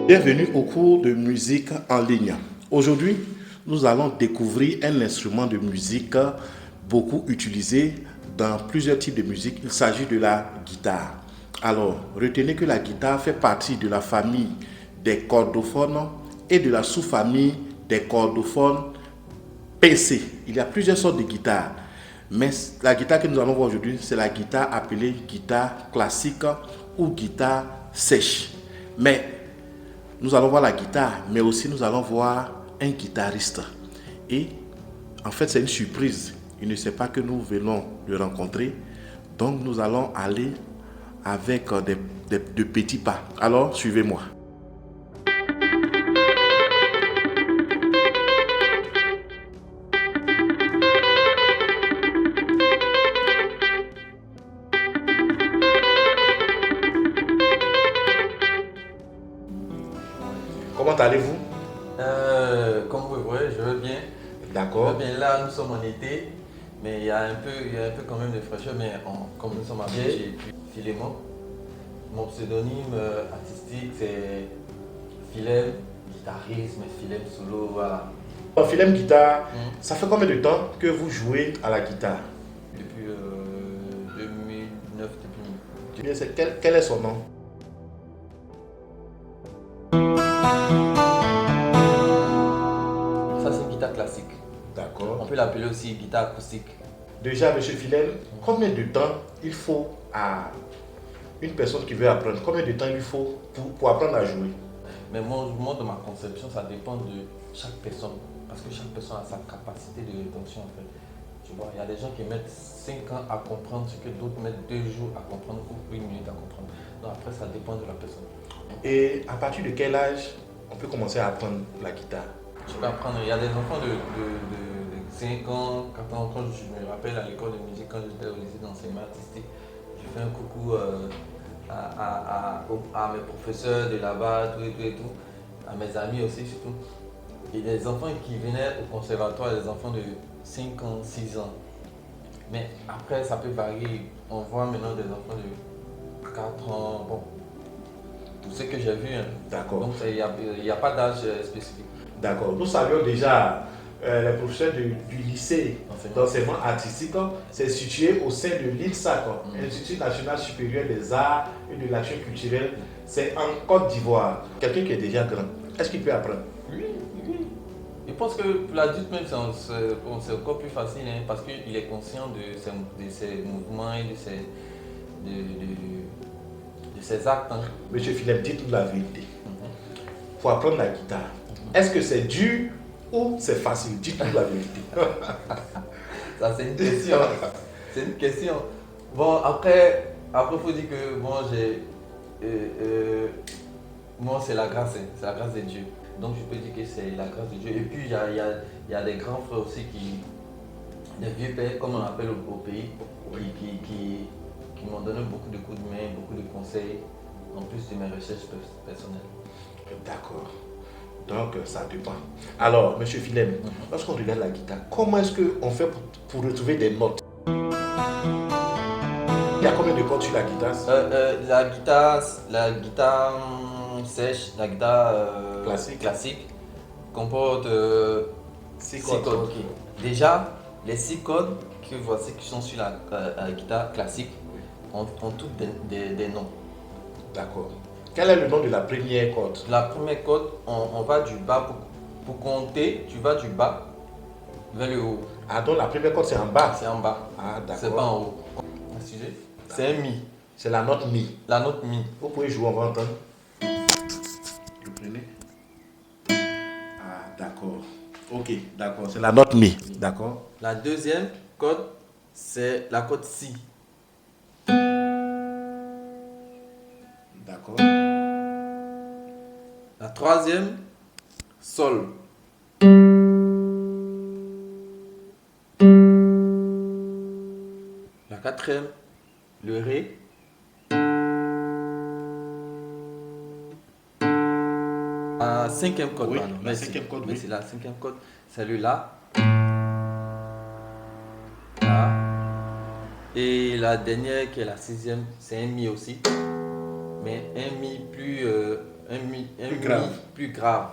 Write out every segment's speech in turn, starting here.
Bienvenue au cours de musique en ligne. Aujourd'hui, nous allons découvrir un instrument de musique beaucoup utilisé dans plusieurs types de musique. Il s'agit de la guitare. Alors, retenez que la guitare fait partie de la famille des cordophones et de la sous-famille des cordophones PC. Il y a plusieurs sortes de guitares. Mais la guitare que nous allons voir aujourd'hui, c'est la guitare appelée guitare classique ou guitare sèche. Mais nous allons voir la guitare, mais aussi nous allons voir un guitariste. Et en fait, c'est une surprise. Il ne sait pas que nous venons le rencontrer. Donc, nous allons aller avec de petits pas. Alors, suivez-moi. Comment allez-vous? Comme vous voyez, je veux bien. D'accord. Je veux bien. Là, nous sommes en été, mais il y a un peu quand même de fraîcheur. Mais comme nous sommes habitués, puis Philémon. Mon pseudonyme artistique, c'est Philem, guitariste, mais Philem solo, voilà. Philem Guitare, ça fait combien de temps que vous jouez à la guitare? Depuis 2009, depuis. Bien, quel est son nom? Ça, c'est une guitare classique. On D'accord. peut l'appeler aussi guitare acoustique. Déjà, monsieur Philem, combien de temps il faut à une personne qui veut apprendre? Combien de temps il faut pour apprendre à jouer? Mais moi, de ma conception, ça dépend de chaque personne. Parce que chaque personne a sa capacité de rétention en fait. Tu vois, il y a des gens qui mettent 5 ans à comprendre ce que d'autres mettent 2 jours à comprendre ou 1 minute à comprendre. Donc après, ça dépend de la personne. Et à partir de quel âge on peut commencer à apprendre la guitare? Tu peux apprendre, il y a des enfants de 5 ans, 4 ans, quand je me rappelle à l'école de musique, quand j'étais au lycée d'enseignement artistique, je fais un coucou à mes professeurs de là-bas, tout, à mes amis aussi surtout. Et des enfants qui venaient au conservatoire, des enfants de 5 ans, 6 ans. Mais après, ça peut varier. On voit maintenant des enfants de 4 ans, bon, tout ce que j'ai vu. Hein. D'accord. Donc il n'y a pas d'âge spécifique. D'accord. Nous saluons déjà les professeurs du lycée d'enseignement artistique. C'est situé au sein de l'INSAC, Institut national supérieur des arts et de l'action culturelle. C'est en Côte d'Ivoire. Quelqu'un qui est déjà grand, est-ce qu'il peut apprendre? Oui. Je pense que pour l'adulte même, c'est encore plus facile hein, parce qu'il est conscient de ses mouvements et de ses actes. Hein. Monsieur Philip, dites-nous la vérité. Pour apprendre la guitare, est-ce que c'est dur ou c'est facile? Dites-nous la vérité. Ça, c'est une question. C'est une question. Bon, après, il faut dire que bon, moi, c'est la grâce, hein, c'est la grâce de Dieu. Donc, je peux dire que c'est la grâce de Dieu. Et puis, il y a des grands frères aussi des vieux pères, comme on appelle au pays, qui m'ont donné beaucoup de coups de main, beaucoup de conseils, en plus de mes recherches personnelles. D'accord. Donc, ça dépend. Alors, monsieur Philem, lorsqu'on regarde la guitare, comment est-ce qu'on fait pour retrouver des notes? Il y a combien de cordes sur la guitare? La guitare sèche, la guitare classique comporte 6 cordes. Okay. Déjà, les 6 cordes que voici qui sont sur la guitare classique ont toutes des noms. D'accord. Quel est le nom de la première corde? La première corde, on va du bas pour compter, tu vas du bas vers le haut. Ah, donc la première corde c'est en bas? C'est en bas. Ah, d'accord. C'est pas en haut. C'est un mi. C'est la note mi. La note mi. Vous pouvez jouer, on va entendre. Vous prenez. Ah, d'accord. Ok, d'accord. C'est la note mi. D'accord. La deuxième corde, c'est la corde si. D'accord. La troisième, sol. La quatrième, le ré. La cinquième corde, Oui, pardon. la cinquième corde, oui. C'est la cinquième corde, c'est le la. La. Et la dernière qui est la sixième, c'est un mi aussi. mais un mi plus, un Plus mi grave. plus grave.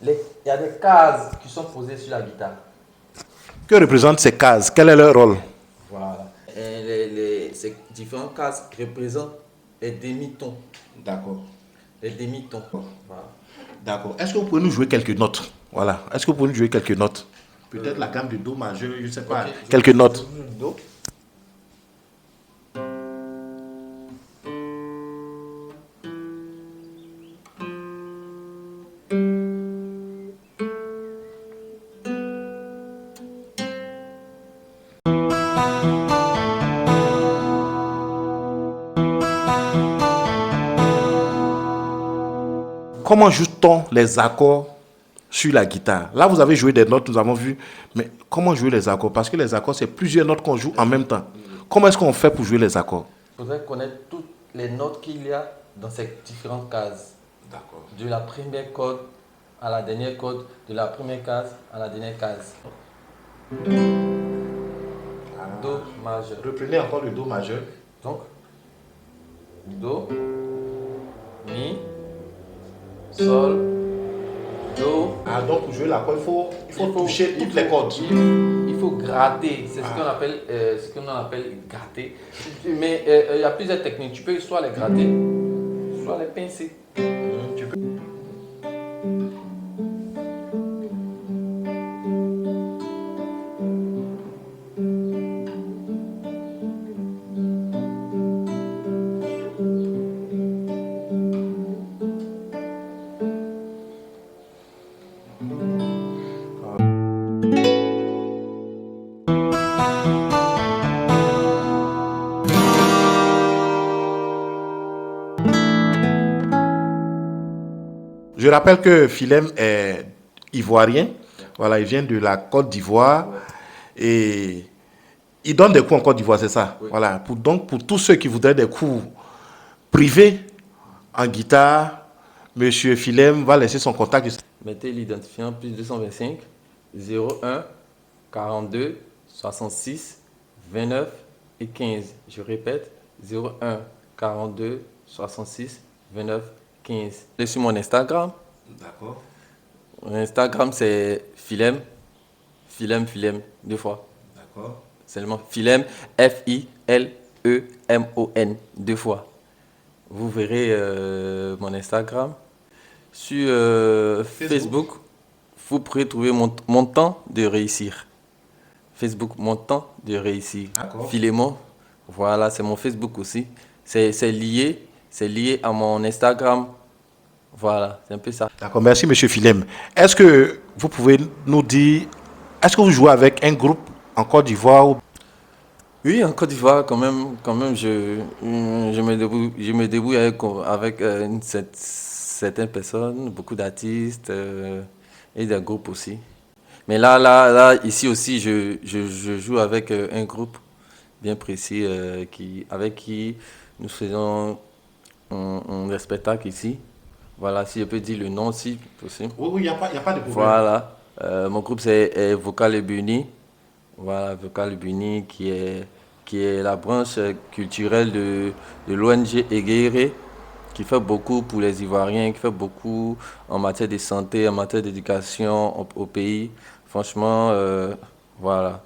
Il y a des cases qui sont posées sur la guitare. Que représentent ces cases? Quel est leur rôle? Voilà. Et ces différentes cases représentent les demi-tons. D'accord. Les demi-tons. Voilà. D'accord. Est-ce que vous pouvez nous jouer quelques notes? Voilà. Est-ce que vous pouvez nous jouer quelques notes? Peut-être la gamme de Do majeur, je ne sais pas. Ok, Quelques notes. je joue le Do. Comment joue-t-on les accords sur la guitare? Là, vous avez joué des notes, nous avons vu. Mais comment jouer les accords? Parce que les accords, c'est plusieurs notes qu'on joue en même temps. Comment est-ce qu'on fait pour jouer les accords? Il faudrait connaître toutes les notes qu'il y a dans ces différentes cases. D'accord. De la première corde à la dernière corde, de la première case à la dernière case. Do majeur. Reprenez encore le Do majeur. Donc, Do, Mi, Sol, Do. Ah, donc pour jouer l'accord, il faut toucher toutes les cordes. Il faut gratter, c'est ce qu'on appelle gratter. Mais il y a plusieurs techniques. Tu peux soit les gratter, soit les pincer. Tu peux. Je rappelle que Philem est ivoirien. Voilà, il vient de la Côte d'Ivoire. Et il donne des cours en Côte d'Ivoire, c'est ça? Oui. Voilà. Donc, pour tous ceux qui voudraient des cours privés en guitare, Monsieur Philem va laisser son contact. Mettez l'identifiant plus 225 01 42 66 29 et 15. Je répète 01 42 66 29 15. Et sur mon Instagram. D'accord. Mon Instagram c'est Philem. Philem, deux fois. D'accord. Seulement Philem, Filemon, deux fois. Vous verrez mon Instagram. Sur Facebook, vous pourrez trouver mon temps de réussir. Facebook, mon temps de réussir. D'accord. Philémon, voilà, c'est mon Facebook aussi. C'est lié à mon Instagram. Voilà, c'est un peu ça. D'accord, merci Monsieur Philem. Est-ce que vous pouvez nous dire, est-ce que vous jouez avec un groupe en Côte d'Ivoire ou... Oui, en Côte d'Ivoire, quand même, je me débrouille avec certaines personnes, beaucoup d'artistes et des groupes aussi. Mais là, ici aussi, je joue avec un groupe bien précis avec qui nous faisons un spectacle ici. Voilà, si je peux dire le nom aussi, possible. Oui, il n'y a pas de problème. Voilà, mon groupe c'est Vocal Ebony. Voilà, Vocal Ebony qui est la branche culturelle de l'ONG Eguéré, qui fait beaucoup pour les Ivoiriens, qui fait beaucoup en matière de santé, en matière d'éducation au pays. Franchement, voilà,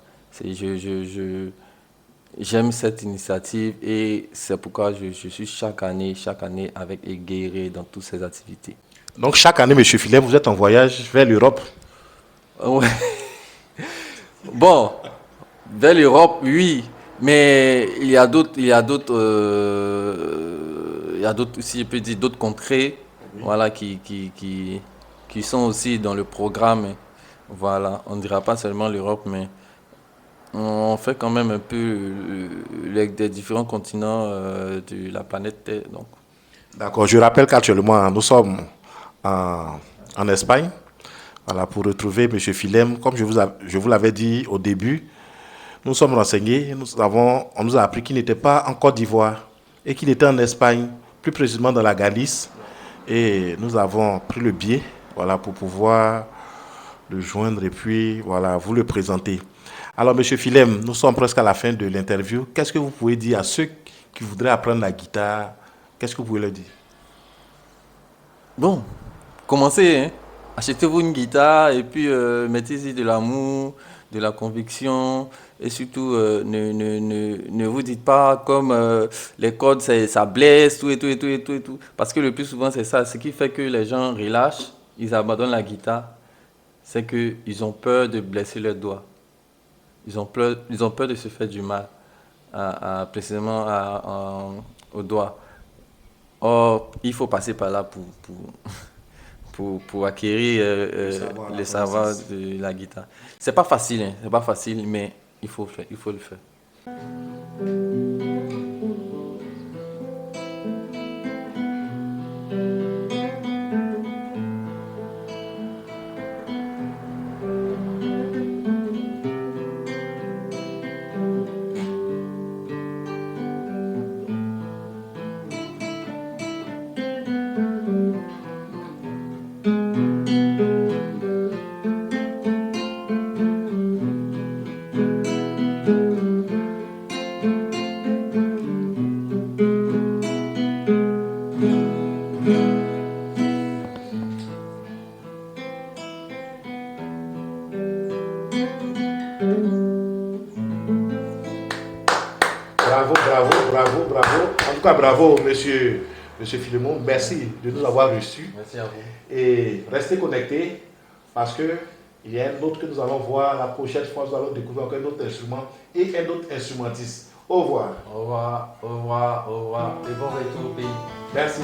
j'aime cette initiative et c'est pourquoi je suis chaque année avec Eguéré dans toutes ces activités. Donc chaque année, Monsieur Philem, vous êtes en voyage vers l'Europe. Ouais. Bon, vers l'Europe, oui, mais il y a d'autres, si je peux dire, d'autres contrées, voilà, qui sont aussi dans le programme. Voilà, on ne dira pas seulement l'Europe, mais on fait quand même un peu des différents continents de la planète Terre. Donc. D'accord, je rappelle qu'actuellement, nous sommes en Espagne. Voilà, pour retrouver M. Philem, comme je vous l'avais dit au début, nous sommes renseignés, on nous a appris qu'il n'était pas en Côte d'Ivoire et qu'il était en Espagne, plus précisément dans la Galice. Et nous avons pris le billet, voilà, pour pouvoir le joindre et puis voilà, vous le présenter. Alors, M. Philem, nous sommes presque à la fin de l'interview. Qu'est-ce que vous pouvez dire à ceux qui voudraient apprendre la guitare? Qu'est-ce que vous pouvez leur dire? Bon, commencez, hein. Achetez-vous une guitare et puis mettez-y de l'amour, de la conviction et surtout ne vous dites pas comme les cordes ça blesse, tout et tout et tout et tout et tout. Parce que le plus souvent c'est ça, ce qui fait que les gens relâchent, ils abandonnent la guitare, c'est qu'ils ont peur de blesser leurs doigts. Ils ont peur de se faire du mal, précisément aux doigts. Or, il faut passer par là pour acquérir La le savoir connaissance. de la guitare. C'est pas facile, hein, c'est pas facile, mais il faut le faire. Bravo, bravo, bravo, bravo. En tout cas, bravo, monsieur Philemon. Merci de nous avoir reçus. Merci à vous. Et restez connectés parce que il y a un autre que nous allons voir la prochaine fois. Nous allons découvrir encore un autre instrument et un autre instrumentiste. Au revoir. Au revoir, au revoir, au revoir. Et bon retour au pays. Merci.